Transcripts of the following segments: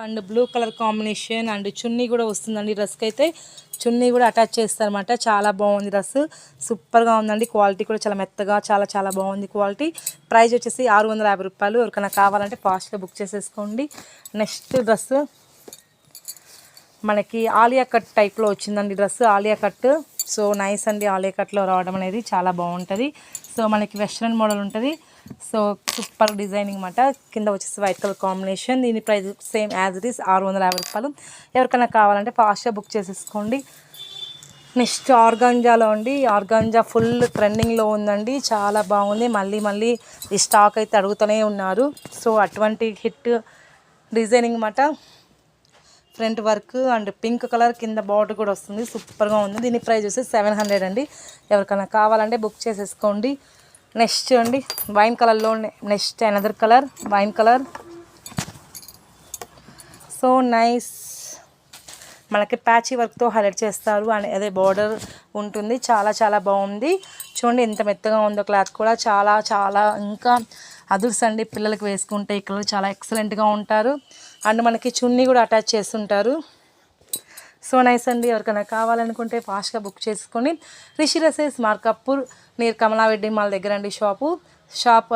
And blue colour combination and చున్నీ కూడా వస్తుందండి. డ్రెస్కి అయితే చున్నీ కూడా అటాచ్ చేస్తారన్నమాట. చాలా బాగుంది డ్రెస్, సూపర్గా ఉందండి. క్వాలిటీ కూడా చాలా మెత్తగా చాలా బాగుంది క్వాలిటీ. ప్రైస్ వచ్చేసి 650 రూపాయలు. ఎవరికైనా కావాలంటే ఫాస్ట్గా బుక్ చేసేసుకోండి. నెక్స్ట్ డ్రెస్ మనకి ఆలియా కట్ టైప్లో వచ్చిందండి. Dress Alia cut, so nice అండి. ఆలియా కట్లో రావడం అనేది చాలా బాగుంటుంది. సో మనకి వెస్ట్రన్ మోడల్ ఉంటుంది. సో సూపర్ డిజైనింగ్ అన్నమాట. కింద వచ్చేసి వైట్ కలర్ కాంబినేషన్. దీని price same as it is 650 రూపాయలు. ఎవరికైనా కావాలంటే ఫాస్ట్గా బుక్ చేసేసుకోండి. నెక్స్ట్ ఆర్గాంజాలో అండి. ఆర్గాంజా ఫుల్ ట్రెండింగ్లో ఉందండి, చాలా బాగుంది. మళ్ళీ ఈ స్టాక్ అయితే అడుగుతూనే ఉన్నారు. సో అటువంటి హిట్ డిజైనింగ్ అన్నమాట. Front work and pink colour కింద బార్డర్ కూడా వస్తుంది, సూపర్గా ఉంది. దీని ప్రైస్ వచ్చి 700 అండి. ఎవరికైనా కావాలంటే బుక్ చేసేసుకోండి. నెక్స్ట్ అండి వైన్ కలర్లో next another colour wine colour, so nice. మనకి ప్యాచీ వర్క్తో హైలైట్ చేస్తారు అండ్ అదే బార్డర్ ఉంటుంది. చాలా బాగుంది. చూడండి ఎంత మెత్తగా ఉందో క్లాత్ కూడా. చాలా ఇంకా అదుర్స్ అండి. పిల్లలకి వేసుకుంటే ఇక్కడ చాలా ఎక్సలెంట్గా ఉంటారు. అండ్ మనకి చున్నీ కూడా అటాచ్ చేస్తుంటారు. సో నైస్ అండి. ఎవరికైనా కావాలనుకుంటే ఫాస్ట్గా బుక్ చేసుకొని రిషి డ్రెస్సెస్ మార్కాపూర్ నియర్ కమలా వెడ్డింగ్ మాల్ దగ్గర అండి షాప్.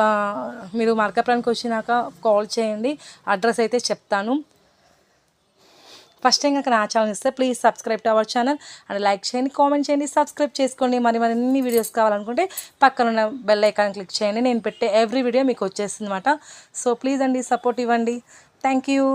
మీరు మార్కాపురానికి వచ్చినాక కాల్ చేయండి, అడ్రస్ అయితే చెప్తాను. ఫస్ట్ టైం కనుక నా ఛానల్ ఇస్తే please subscribe to our channel and like చేయండి, కామెంట్ చేయండి, సబ్స్క్రైబ్ చేసుకోండి. మరిన్ని వీడియోస్ కావాలనుకుంటే పక్కన ఉన్న బెల్ ఐకాన్ క్లిక్ చేయండి. నేను పెట్టే ఎవ్రీ వీడియో మీకు వచ్చేస్తుంది అన్నమాట. సో ప్లీజ్ అండి సపోర్ట్ ఇవ్వండి. Thank you.